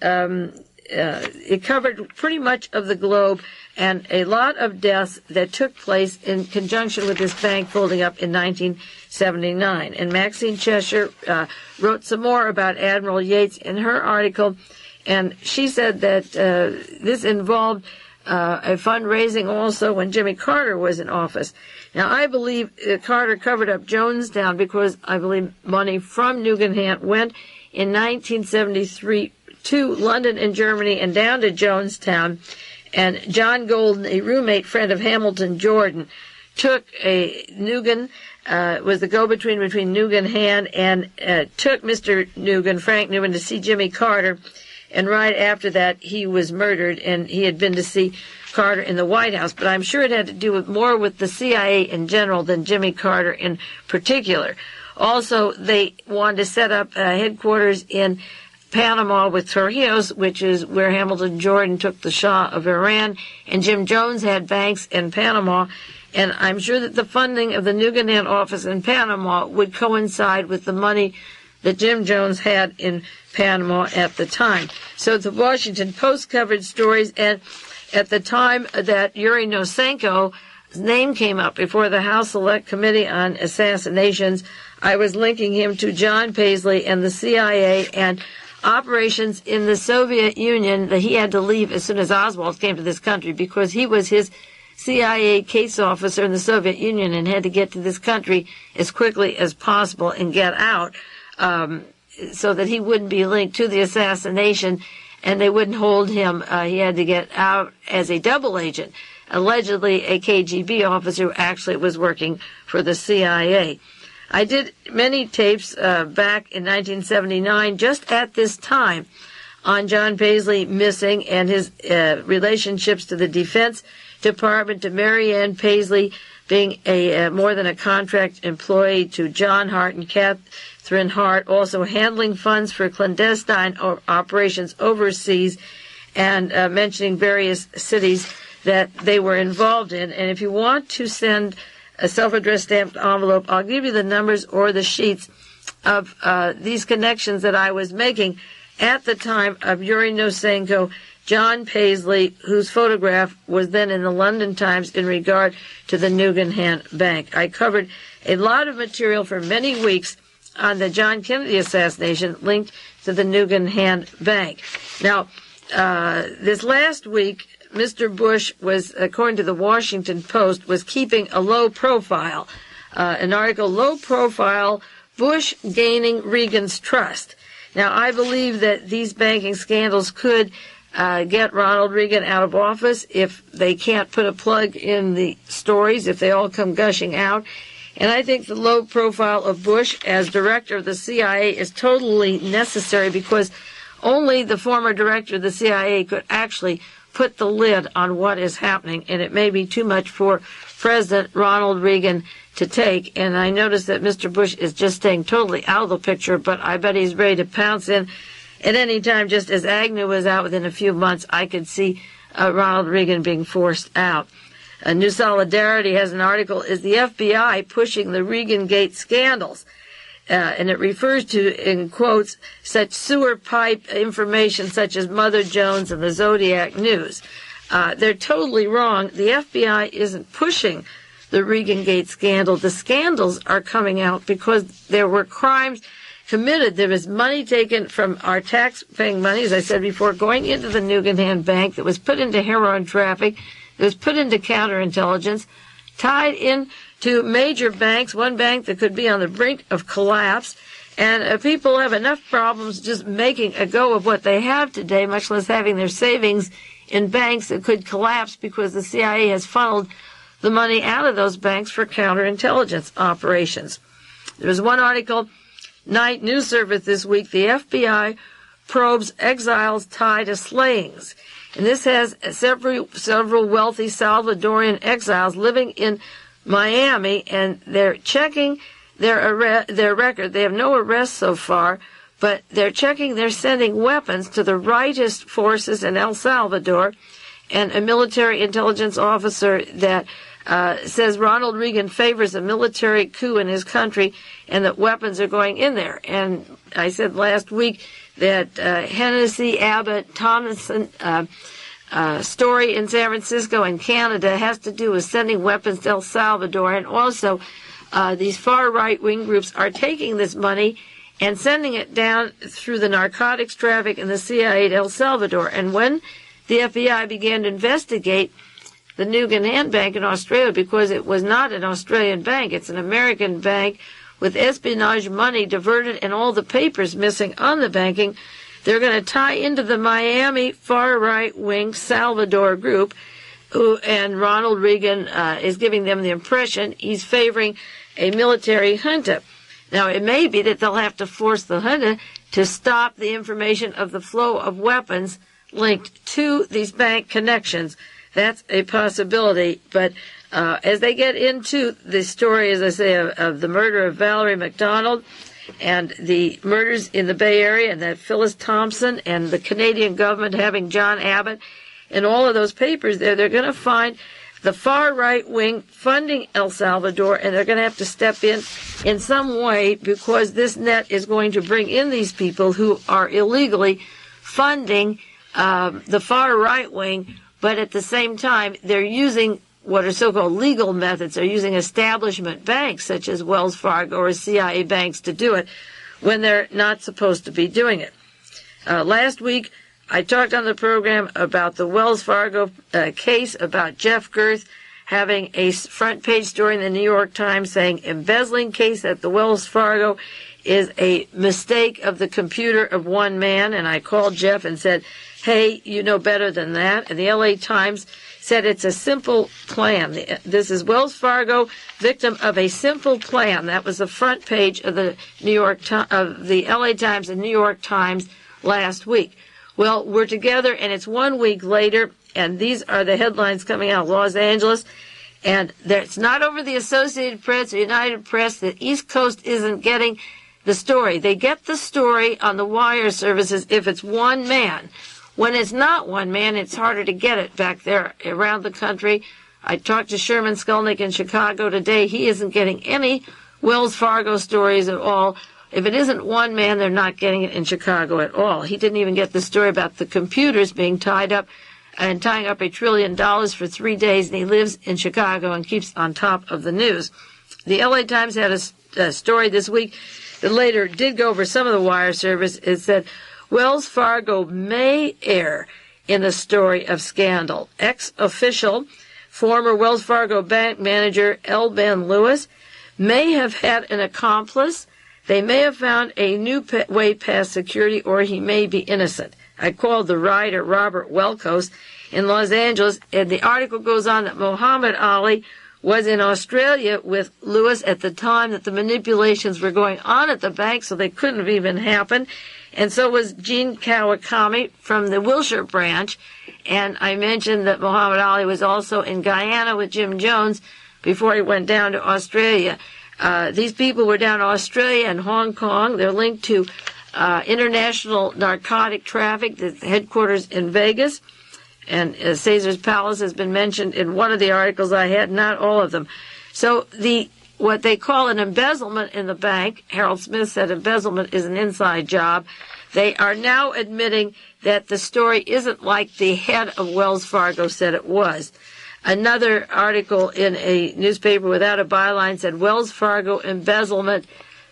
it covered pretty much of the globe and a lot of deaths that took place in conjunction with this bank folding up in 1979. And Maxine Cheshire wrote some more about Admiral Yates in her article, and she said that this involved a fundraising also when Jimmy Carter was in office. Now, I believe Carter covered up Jonestown because I believe money from Nugan Hand went in 1973 to London and Germany and down to Jonestown. And John Golden, a roommate friend of Hamilton Jordan, took a Nugan, was the go-between between Nugan Hand, and took Mr. Nugan, Frank Nugan, to see Jimmy Carter. And right after that, he was murdered, and he had been to see Carter in the White House. But I'm sure it had to do more with the CIA in general than Jimmy Carter in particular. Also, they wanted to set up headquarters in Panama with Torrijos, which is where Hamilton Jordan took the Shah of Iran, and Jim Jones had banks in Panama, and I'm sure that the funding of the Nugan Hand office in Panama would coincide with the money that Jim Jones had in Panama at the time. So the Washington Post covered stories, and at the time that Yuri Nosenko's name came up before the House Select Committee on Assassinations, I was linking him to John Paisley and the CIA and operations in the Soviet Union that he had to leave as soon as Oswald came to this country because he was his CIA case officer in the Soviet Union and had to get to this country as quickly as possible and get out so that he wouldn't be linked to the assassination and they wouldn't hold him. He had to get out as a double agent, allegedly a KGB officer who actually was working for the CIA. I did many tapes back in 1979, just at this time, on John Paisley missing and his relationships to the Defense Department, to Mary Ann Paisley being a more than a contract employee, to John Hart and Catherine Hart, also handling funds for clandestine operations overseas, and mentioning various cities that they were involved in. And if you want to send a self-addressed stamped envelope, I'll give you the numbers or the sheets of these connections that I was making at the time of Yuri Nosenko, John Paisley, whose photograph was then in the London Times in regard to the Nugan Hand Bank. I covered a lot of material for many weeks on the John Kennedy assassination linked to the Nugan Hand Bank. Now, this last week, Mr. Bush was, according to the Washington Post, was keeping a low profile. An article, Low Profile, Bush Gaining Reagan's Trust. Now, I believe that these banking scandals could get Ronald Reagan out of office if they can't put a plug in the stories, if they all come gushing out. And I think the low profile of Bush as director of the CIA is totally necessary because only the former director of the CIA could actually put the lid on what is happening, and it may be too much for President Ronald Reagan to take. And I notice that Mr. Bush is just staying totally out of the picture, but I bet he's ready to pounce in at any time. Just as Agnew was out within a few months, I could see Ronald Reagan being forced out. New Solidarity has an article, Is the FBI Pushing the Reagan-Gate Scandals? And it refers to, in quotes, such sewer pipe information such as Mother Jones and the Zodiac News. They're totally wrong. The FBI isn't pushing the Reagan-Gate scandal. The scandals are coming out because there were crimes committed. There was money taken from our tax-paying money, as I said before, going into the Nugan Hand Bank that was put into heroin traffic, that was put into counterintelligence, tied in to major banks, one bank that could be on the brink of collapse. And people have enough problems just making a go of what they have today, much less having their savings in banks that could collapse because the CIA has funneled the money out of those banks for counterintelligence operations. There was one article, Night News Service this week, the FBI probes exiles tied to slayings. And this has several wealthy Salvadorian exiles living in Miami, and they're checking their record. They have no arrests so far, but they're sending weapons to the rightist forces in El Salvador, and a military intelligence officer that says Ronald Reagan favors a military coup in his country and that weapons are going in there. And I said last week that Hennessy, Abbott, Thompson story in San Francisco and Canada has to do with sending weapons to El Salvador, and also these far right-wing groups are taking this money and sending it down through the narcotics traffic and the CIA to El Salvador. And when the FBI began to investigate the Nugan Hand Bank in Australia, because it was not an Australian bank, it's an American bank with espionage money diverted and all the papers missing on the banking, they're going to tie into the Miami far right-wing Salvador group, and Ronald Reagan is giving them the impression he's favoring a military junta. Now, it may be that they'll have to force the junta to stop the information of the flow of weapons linked to these bank connections. That's a possibility. But as they get into the story, as I say, of the murder of Valerie McDonald and the murders in the Bay Area, and that Phyllis Thompson and the Canadian government having John Abbott and all of those papers there, they're going to find the far right wing funding El Salvador, and they're going to have to step in some way, because this net is going to bring in these people who are illegally funding the far right wing, but at the same time they're using what are so-called legal methods. They're using establishment banks such as Wells Fargo or CIA banks to do it when they're not supposed to be doing it. Last week, I talked on the program about the Wells Fargo case, about Jeff Girth having a front page story in the New York Times saying embezzling case at the Wells Fargo is a mistake of the computer of one man. And I called Jeff and said, hey, you know better than that. And the LA Times said it's a simple plan. This is Wells Fargo, victim of a simple plan. That was the front page of the LA Times and New York Times last week. Well, we're together, and it's 1 week later, and these are the headlines coming out of Los Angeles. And it's not over the Associated Press or United Press. The East Coast isn't getting the story. They get the story on the wire services if it's one man. When it's not one man, it's harder to get it back there around the country. I talked to Sherman Skolnick in Chicago today. He isn't getting any Wells Fargo stories at all. If it isn't one man, they're not getting it in Chicago at all. He didn't even get the story about the computers being tied up and tying up $1 trillion for 3 days, and he lives in Chicago and keeps on top of the news. The LA Times had a story this week that later did go over some of the wire service. It said, Wells Fargo may err in the story of scandal. Ex-official, former Wells Fargo bank manager L. Ben Lewis may have had an accomplice. They may have found a new way past security, or he may be innocent. I called the writer Robert Welkos in Los Angeles, and the article goes on that Mohammed Ali was in Australia with Lewis at the time that the manipulations were going on at the bank, so they couldn't have even happened. And so was Gene Kawakami from the Wilshire branch. And I mentioned that Muhammad Ali was also in Guyana with Jim Jones before he went down to Australia. These people were down in Australia and Hong Kong. They're linked to international narcotic traffic, the headquarters in Vegas. And Caesar's Palace has been mentioned in one of the articles I had, not all of them. So what they call an embezzlement in the bank, Harold Smith said embezzlement is an inside job. They are now admitting that the story isn't like the head of Wells Fargo said it was. Another article in a newspaper without a byline said Wells Fargo embezzlement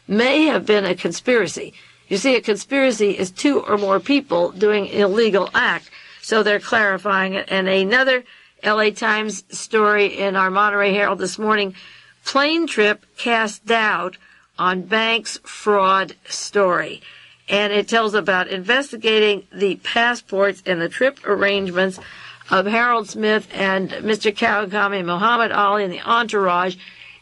may have been a conspiracy. You see, a conspiracy is 2 or more people doing an illegal act. So they're clarifying it. And another LA Times story in our Monterey Herald this morning, plane trip cast doubt on bank's fraud story. And it tells about investigating the passports and the trip arrangements of Harold Smith and Mr. Kawakami, Muhammad Ali, and the entourage,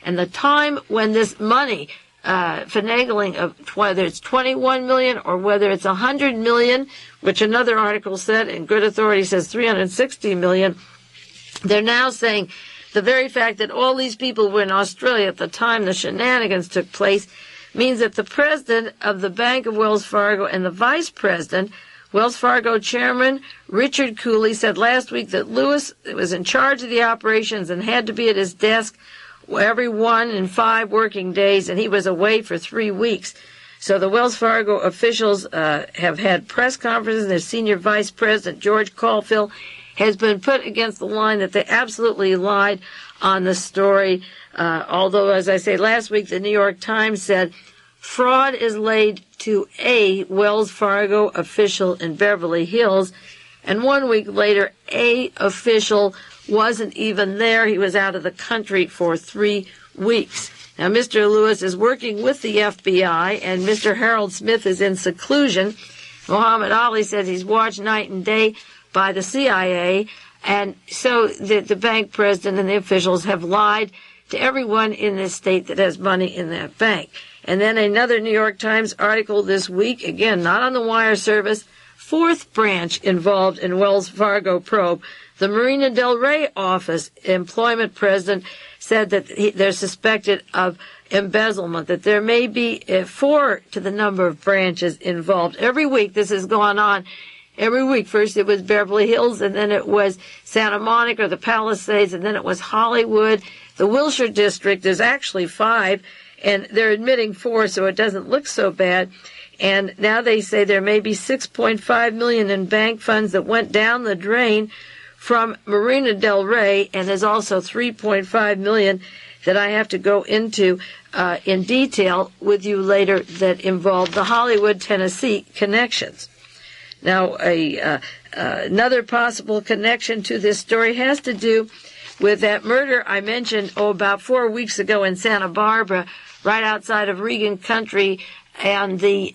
and the time when this money, finagling of whether it's 21 million or whether it's 100 million, which another article said, and Good Authority says 360 million, they're now saying the very fact that all these people were in Australia at the time the shenanigans took place means that the president of the Bank of Wells Fargo and the vice president, Wells Fargo chairman Richard Cooley, said last week that Lewis was in charge of the operations and had to be at his desk every 1 in 5 working days, and he was away for 3 weeks. So the Wells Fargo officials have had press conferences. Their senior vice president, George Caulfield, has been put against the line that they absolutely lied on the story. Although, as I say, last week the New York Times said fraud is laid to a Wells Fargo official in Beverly Hills. And 1 week later, a official wasn't even there. He was out of the country for 3 weeks. Now, Mr. Lewis is working with the FBI, and Mr. Harold Smith is in seclusion. Muhammad Ali says he's watched night and day by the CIA, and so the bank president and the officials have lied to everyone in this state that has money in that bank. And then another New York Times article this week, again, not on the wire service, 4th branch involved in Wells Fargo probe. The Marina Del Rey office employment president said that they're suspected of embezzlement, that there may be 4 to the number of branches involved. Every week this has gone on. Every week, first it was Beverly Hills, and then it was Santa Monica, the Palisades, and then it was Hollywood. The Wilshire district, there's actually 5, and they're admitting 4, so it doesn't look so bad. And now they say there may be $6.5 million in bank funds that went down the drain from Marina Del Rey, and there's also $3.5 million that I have to go into in detail with you later that involve the Hollywood, Tennessee connections. Now, another possible connection to this story has to do with that murder I mentioned, about 4 weeks ago in Santa Barbara, right outside of Regan Country, and the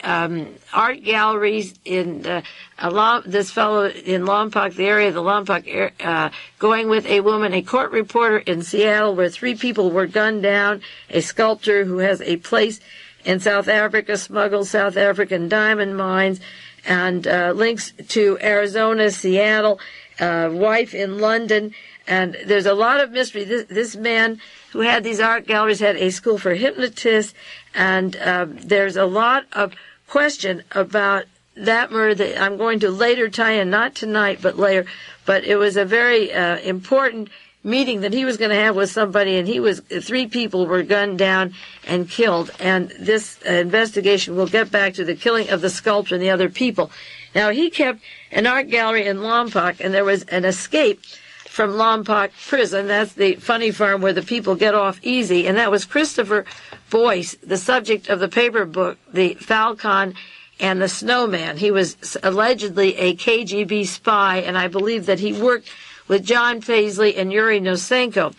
art galleries in this fellow in Lompoc, the area of the Lompoc, going with a woman, a court reporter in Seattle, where 3 people were gunned down, a sculptor who has a place in South Africa, smuggled South African diamond mines, and links to Arizona, Seattle, wife in London. And there's a lot of mystery. This man who had these art galleries had a school for hypnotists, and there's a lot of question about that murder that I'm going to later tie in, not tonight, but later. But it was a very important meeting that he was going to have with somebody, and 3 people were gunned down and killed. And this investigation will get back to the killing of the sculptor and the other people. Now, he kept an art gallery in Lompoc, and there was an escape from Lompoc prison. That's the funny farm where the people get off easy. And that was Christopher Boyce, the subject of the paper book, The Falcon and the Snowman. He was allegedly a KGB spy, and I believe that he worked with John Paisley and Yuri Nosenko.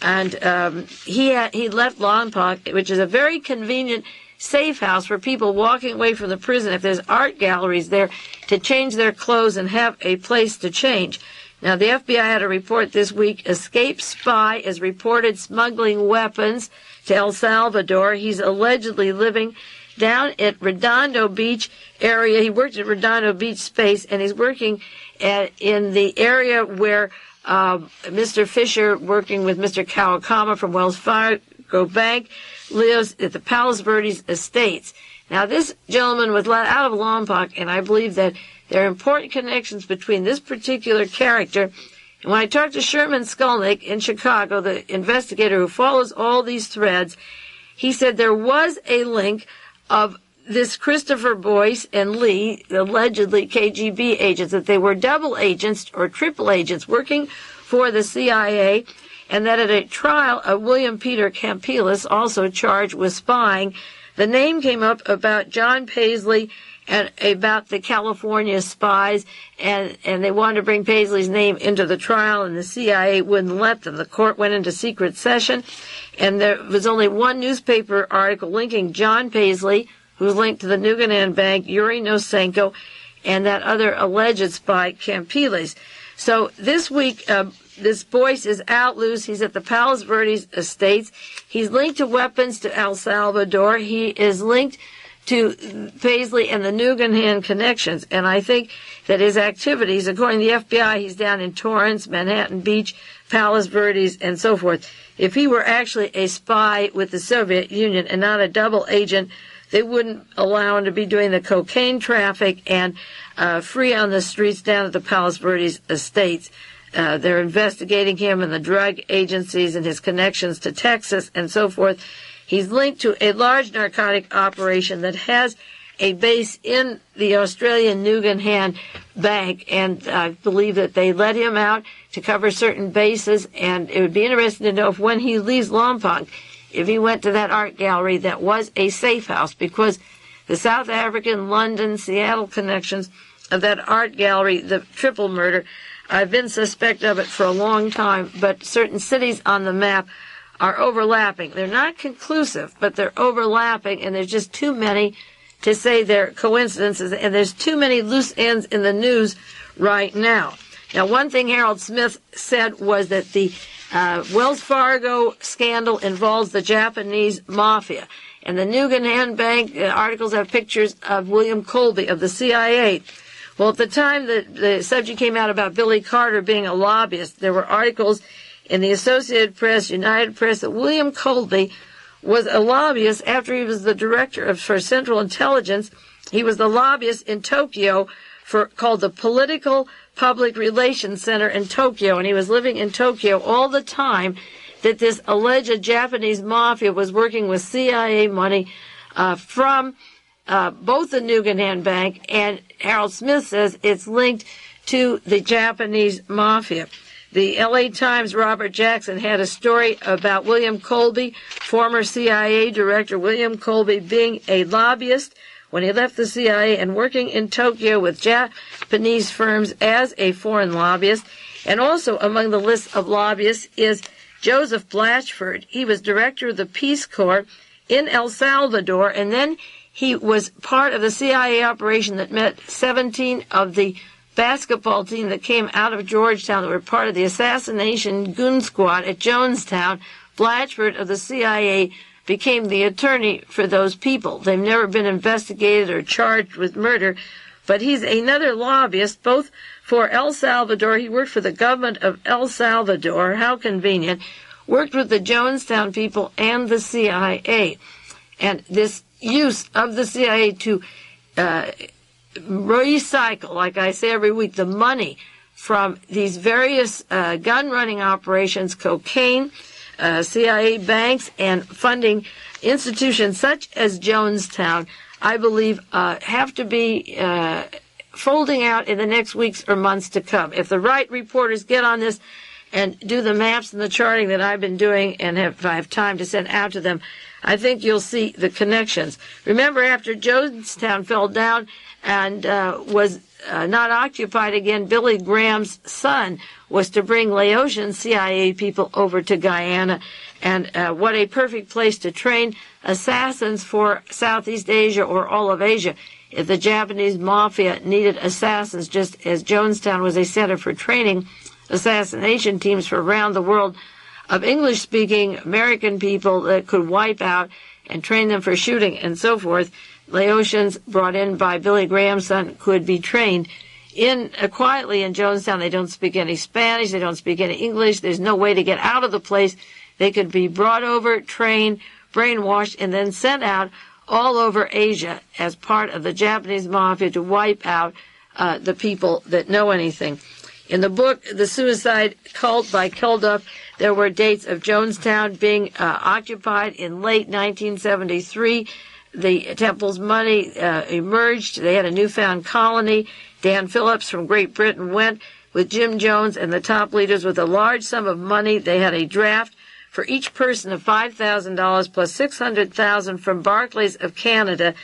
And he left Lompoc, which is a very convenient safe house for people walking away from the prison, if there's art galleries there, to change their clothes and have a place to change. Now, the FBI had a report this week. Escaped spy is reported smuggling weapons to El Salvador. He's allegedly living down at Redondo Beach area. He worked at Redondo Beach Space, and he's working in the area where Mr. Fisher, working with Mr. Kawakama from Wells Fargo Bank, lives at the Palos Verdes Estates. Now, this gentleman was let out of Lompoc, and I believe that there are important connections between this particular character. And when I talked to Sherman Skolnick in Chicago, the investigator who follows all these threads, he said there was a link of this Christopher Boyce and Lee, allegedly KGB agents, that they were double agents or triple agents working for the CIA, and that at a trial of William Peter Campilis, also charged with spying, the name came up about John Paisley and about the California spies, and they wanted to bring Paisley's name into the trial, and the CIA wouldn't let them. The court went into secret session, and there was only one newspaper article linking John Paisley, who's linked to the Nugan Bank, Yuri Nosenko, and that other alleged spy, Campilis. So this week, this Boyce is out loose. He's at the Palos Verdes Estates. He's linked to weapons to El Salvador. He is linked to Paisley and the Nugan connections. And I think that his activities, according to the FBI, he's down in Torrance, Manhattan Beach, Palos Verdes, and so forth. If he were actually a spy with the Soviet Union and not a double agent, they wouldn't allow him to be doing the cocaine traffic and free on the streets down at the Palos Verdes Estates. They're investigating him and the drug agencies and his connections to Texas and so forth. He's linked to a large narcotic operation that has a base in the Australian Nugan Bank, and I believe that they let him out to cover certain bases, and it would be interesting to know if when he leaves Lompoc, if he went to that art gallery that was a safe house, because the South African, London, Seattle connections of that art gallery, the triple murder, I've been suspect of it for a long time, but certain cities on the map are overlapping. They're not conclusive, but they're overlapping, and there's just too many to say they're coincidences, and there's too many loose ends in the news right now. Now, one thing Harold Smith said was that the Wells Fargo scandal involves the Japanese mafia, and the Nugan Bank articles have pictures of William Colby of the CIA. Well, at the time that the subject came out about Billy Carter being a lobbyist, there were articles in the Associated Press, United Press, that William Colby was a lobbyist after he was the director for Central Intelligence. He was the lobbyist in Tokyo called the Political Public Relations Center in Tokyo, and he was living in Tokyo all the time that this alleged Japanese mafia was working with CIA money from both the Nugan Bank, and Harold Smith says it's linked to the Japanese mafia. The L.A. Times' Robert Jackson had a story about William Colby, former CIA director William Colby, being a lobbyist when he left the CIA and working in Tokyo with Japanese firms as a foreign lobbyist. And also among the list of lobbyists is Joseph Blatchford. He was director of the Peace Corps in El Salvador, and then he was part of the CIA operation that met 17 of the basketball team that came out of Georgetown that were part of the assassination goon squad at Jonestown. Blatchford of the CIA became the attorney for those people. They've never been investigated or charged with murder, but he's another lobbyist, both for El Salvador. He worked for the government of El Salvador. How convenient. Worked with the Jonestown people and the CIA. And this use of the CIA to recycle, like I say every week, the money from these various gun-running operations, cocaine, CIA banks, and funding institutions such as Jonestown, I believe have to be folding out in the next weeks or months to come. If the right reporters get on this and do the maps and the charting that I've been doing, and if I have time to send out to them, I think you'll see the connections. Remember, after Jonestown fell down and was not occupied again, Billy Graham's son was to bring Laotian CIA people over to Guyana. And what a perfect place to train assassins for Southeast Asia or all of Asia. If the Japanese mafia needed assassins, just as Jonestown was a center for training assassination teams for around the world of English-speaking American people that could wipe out and train them for shooting and so forth, Laotians brought in by Billy Graham's son could be trained quietly in Jonestown. They don't speak any Spanish. They don't speak any English. There's no way to get out of the place. They could be brought over, trained, brainwashed, and then sent out all over Asia as part of the Japanese mafia to wipe out the people that know anything. In the book, The Suicide Cult by Kilduff, there were dates of Jonestown being occupied in late 1973. The temple's money emerged. They had a newfound colony. Dan Phillips from Great Britain went with Jim Jones and the top leaders with a large sum of money. They had a draft for each person of $5,000 plus $600,000 from Barclays of Canada.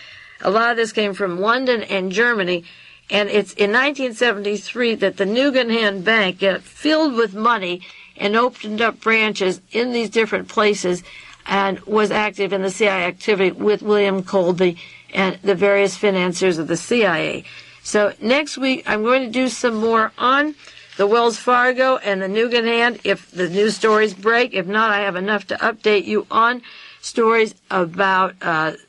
A lot of this came from London and Germany. And it's in 1973 that the Nugan Bank got filled with money and opened up branches in these different places and was active in the CIA activity with William Colby and the various financiers of the CIA. So next week I'm going to do some more on the Wells Fargo and the Nugan if the news stories break. If not, I have enough to update you on stories about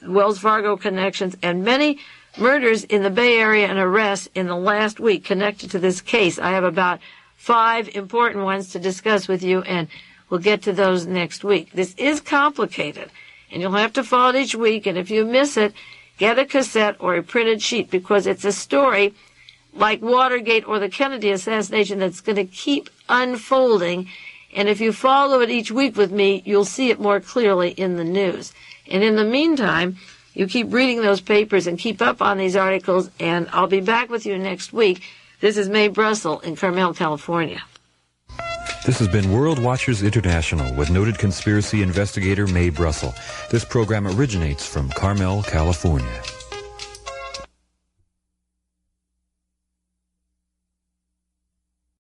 Wells Fargo connections and many murders in the Bay Area and arrests in the last week connected to this case. I have about 5 important ones to discuss with you, and we'll get to those next week. This is complicated, and you'll have to follow it each week, and if you miss it, get a cassette or a printed sheet, because it's a story like Watergate or the Kennedy assassination that's going to keep unfolding, and if you follow it each week with me, you'll see it more clearly in the news. And in the meantime, you keep reading those papers and keep up on these articles, and I'll be back with you next week. This is Mae Brussell in Carmel, California. This has been World Watchers International with noted conspiracy investigator Mae Brussell. This program originates from Carmel, California.